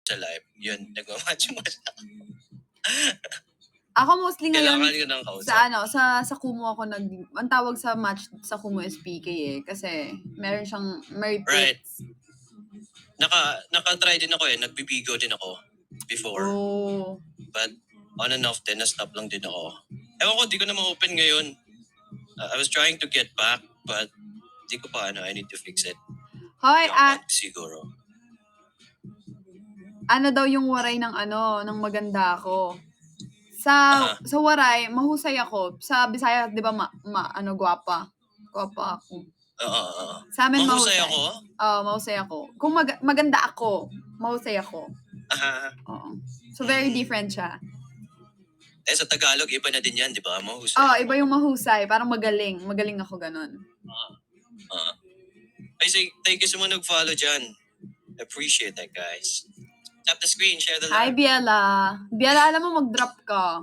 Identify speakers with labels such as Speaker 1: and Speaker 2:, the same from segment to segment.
Speaker 1: sa live. Yun, nagmamatch-match ako.
Speaker 2: Ako mostly ngayon
Speaker 1: Kailangan ko ng kausap.
Speaker 2: sa Kumu ako ang tawag sa match sa Kumu is PK kasi meron siyang
Speaker 1: Right.
Speaker 2: pits.
Speaker 1: Naka-try din ako nagbibigo din ako before.
Speaker 2: Oh.
Speaker 1: But on and off din, na-stop lang din ako. Ewan ko, di ko na ma-open ngayon. I was trying to get back, but di ko pa I need to fix it.
Speaker 2: Hoy,
Speaker 1: siguro.
Speaker 2: Ano daw yung waray ng ng maganda ako? Sa waray, mahusay ako. Sa Bisaya, 'di ba, gwapa. Gwapa ako. Sa amin mahusay ako? Oo, mahusay ako. Kung maganda ako, mahusay ako. Oo. So very different siya.
Speaker 1: Sa Tagalog, iba na din yan, di ba? Mahusay.
Speaker 2: Iba yung mahusay. Parang magaling. Magaling ako ganun.
Speaker 1: I say, thank you sa mga nag-follow dyan. Appreciate that, guys. Tap the screen, share the live.
Speaker 2: Hi, Biela. Biela, alam mo, mag-drop ka.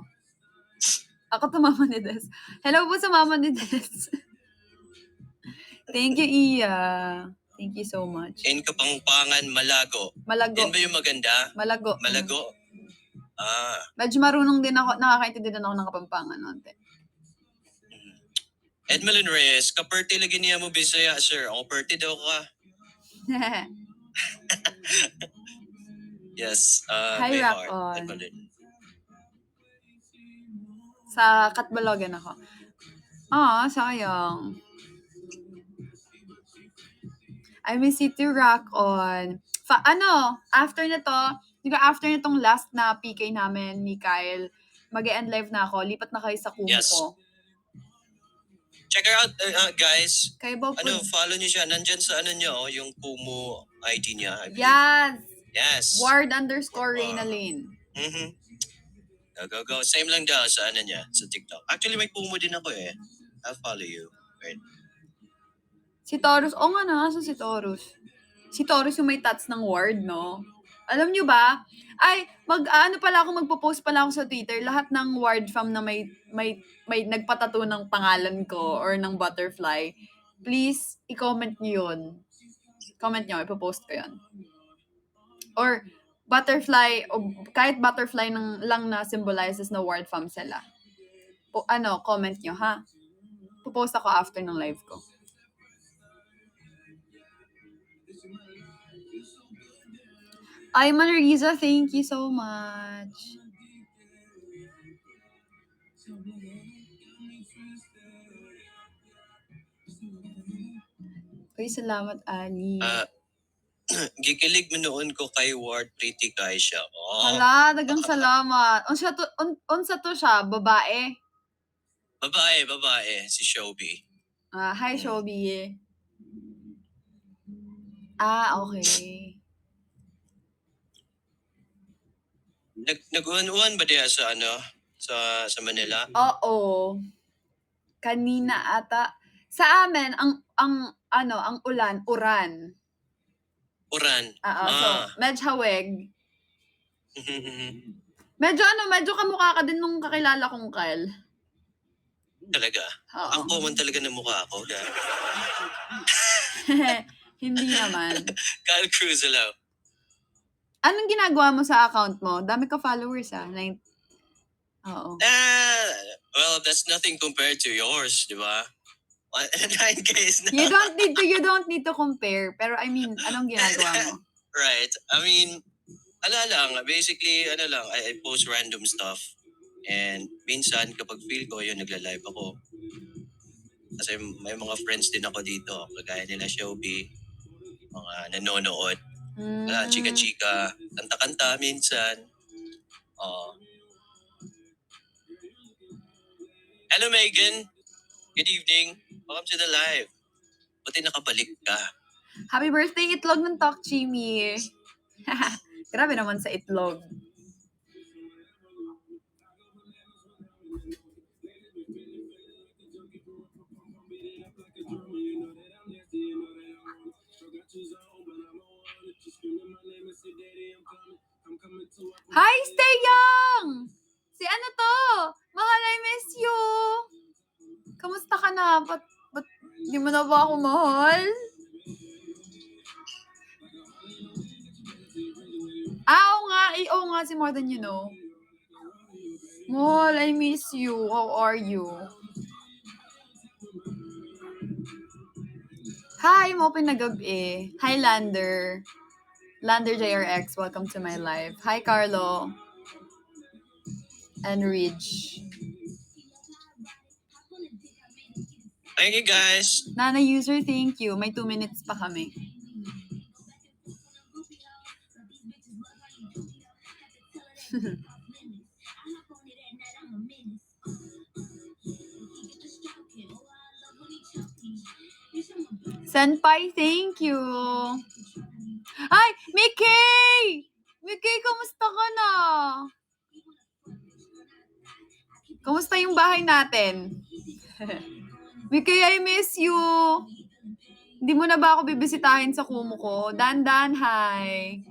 Speaker 2: Ako to mama ni Des. Hello po sa mama ni Des. Thank you, Iya. Thank you so much.
Speaker 1: In Kapampangan, Malago. Yan ba yung maganda?
Speaker 2: Malago.
Speaker 1: Malago?
Speaker 2: Medyo marunong din ako, nakakaintindi din ako ng Kapampangan.
Speaker 1: Edmelin Reyes, kaperti lagi niya mo Bisaya, sir. Ako perti daw ka. Yes.
Speaker 2: Hi, Rock On. Sa Katbalogan ako. Sayang. I miss you to Rock On. After nitong last na PK namin ni Kyle, mag-e-end live na ako. Lipat na kayo sa Kumu ko.
Speaker 1: Check her out, guys.
Speaker 2: Kayo
Speaker 1: follow niyo siya. Nandyan sa yung Kumu ID niya.
Speaker 2: Yes. Ward_Reynalyn.
Speaker 1: Go. Same lang daw sa niya, sa TikTok. Actually, may Kumu din ako I'll follow you. Right.
Speaker 2: Si Taurus. Nga nasa si Taurus. Si Taurus yung may tats ng Ward, no? Alam nyo ba? Magpo-post pala ako sa Twitter. Lahat ng Ward fam na may nagpatato ng pangalan ko or ng butterfly, please, i-comment nyo yun. Comment nyo, ipopost ko yun. Or butterfly, o kahit butterfly lang na symbolizes na Ward fam sila. Comment nyo, ha? Popost ako after ng live ko. Ay, Manriza, thank you so much. Uy, salamat, Ani.
Speaker 1: Gikilig mo noon ko kay Ward Pretty Guy siya.
Speaker 2: Hala, dagang salamat. Unsa to siya? Babae?
Speaker 1: Babae. Si Shobi.
Speaker 2: Hi, Shobi. Okay.
Speaker 1: Nag-uwan ba diya sa sa Manila?
Speaker 2: Oo. Kanina ata. Sa amin, ang ulan, uran.
Speaker 1: Uran.
Speaker 2: So, medyo hawig. Medyo kamukha ka din nung kakilala kong Kyle.
Speaker 1: Talaga? Ang common talaga ng mukha ko.
Speaker 2: Hindi naman.
Speaker 1: Kyle Cruz, hello.
Speaker 2: Anong ginagawa mo sa account mo? Dami ka followers, Oo.
Speaker 1: Well, that's nothing compared to yours, di ba? 9K is na.
Speaker 2: You don't need to compare. Pero I mean, anong ginagawa mo?
Speaker 1: Right. I mean, basically, I post random stuff. And minsan, kapag feel ko, nagla-live ako. Kasi may mga friends din ako dito. Kagaya nila Shobi. Mga nanonood. Chika-chika. Kanta-kanta minsan. Hello, Megan. Good evening. Welcome to the live. Buti nakabalik ka.
Speaker 2: Happy birthday, itlog ng Talk Chimmy. Grabe naman sa itlog. Hi, Stay Young! Si ano to? Mahal, I miss you. Kamusta ka na? Ba't di mo na ba ako mahal? Oo nga. Oo nga si More Than You Know. Mol, I miss you. How are you? Hi, I'm open na gabi. Hi, Lander. Lander JRX, welcome to my live. Hi, Carlo. And Ridge.
Speaker 1: Thank you guys.
Speaker 2: Nana user, thank you. May 2 minutes pa kami. Senpai, thank you. Ay, Mickey! Mickey, kamusta ka na? Kamusta yung bahay natin? Mickey, I miss you. Hindi mo na ba ako bibisitahin sa Kumu ko? Dan, hi.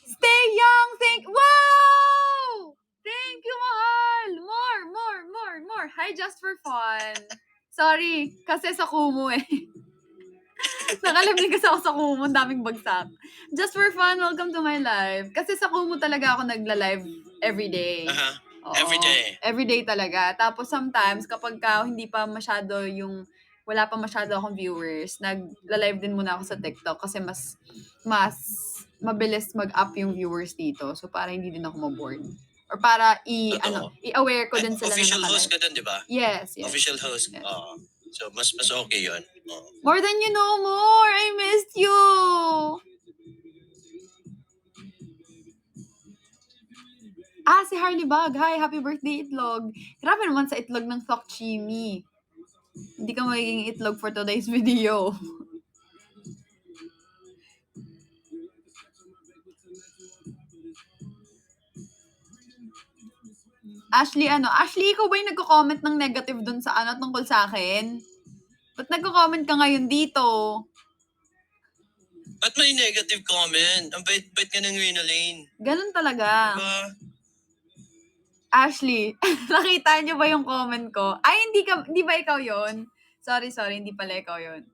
Speaker 2: Stay young, wow! Thank you, mahal! More. Hi, just for fun. Sorry, kasi sa Kumu eh. Nakalibling kasi ako sa Kumu, ang daming bagsak. Just for fun, welcome to my live. Kasi sa Kumu talaga ako nagla-live everyday. Oo, everyday talaga. Tapos sometimes, kapag hindi pa masyado wala pa masyado akong viewers, nagla-live din muna ako sa TikTok kasi mas mabilis mag-up yung viewers dito. So, para hindi din ako maboard. Or para i-aware ko din sila
Speaker 1: official
Speaker 2: na
Speaker 1: host
Speaker 2: naka-live.
Speaker 1: ka dun, di ba?
Speaker 2: Yes.
Speaker 1: Official host.
Speaker 2: Yes.
Speaker 1: So, mas okay yun.
Speaker 2: More Than You Know, More! I missed you! Si Harley Bag. Hi, happy birthday, Itlog. Grabe naman sa itlog ng Thok Chimi. Hindi ka magiging itlog for today's video. Ashley, ikaw ba yung nagko-comment ng negative dun sa tungkol sa akin? Ba't nagko-comment ka ngayon dito?
Speaker 1: Ba't may negative comment? Ang bait-bait ka ng Rinalane.
Speaker 2: Ganun talaga.
Speaker 1: Diba?
Speaker 2: Ashley, nakita niyo ba yung comment ko? Ay, hindi ba ikaw yon? Sorry, hindi pala ikaw yon.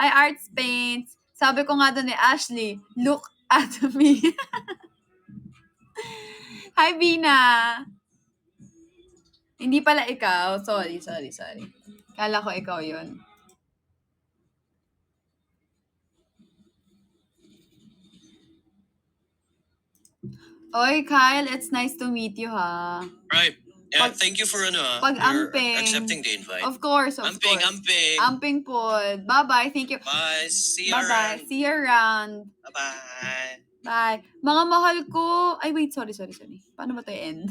Speaker 2: Hi, Arts Paints. Sabi ko nga doon Ashley, look at me. Hi, Bina. Hindi pala ikaw. Sorry. Kala ko ikaw yon. Oy, Kyle, it's nice to meet you, ha?
Speaker 1: Right. Yeah, thank you for accepting the invite.
Speaker 2: Of course. Amping po. Bye-bye. Thank you.
Speaker 1: Bye. See you
Speaker 2: Bye-bye.
Speaker 1: around.
Speaker 2: See you around.
Speaker 1: Bye-bye.
Speaker 2: Bye. Mga mahal ko. Ay, wait. Sorry. Paano ba ito end?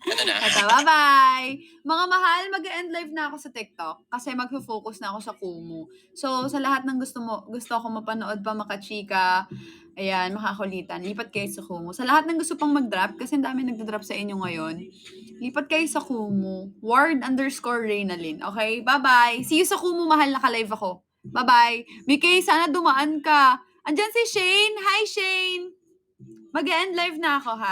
Speaker 1: Ano na?
Speaker 2: Ito, bye-bye. Mga mahal, mag-end live na ako sa TikTok kasi mag-focus na ako sa Kumu. So, sa lahat ng gusto ako mapanood pa, makachika, ayan, makakulitan, lipat kayo sa Kumu. Sa lahat ng gusto pang mag-drop, kasi ang dami nagda-drop sa inyo ngayon, lipat kayo sa Kumu. Ward_Reynalyn. Okay? Bye-bye. See you sa Kumu, mahal. Naka-live ako. Bye-bye. Mickey, sana dumaan ka. Andyan si Shane. Hi, Shane. Mag-end live na ako, ha?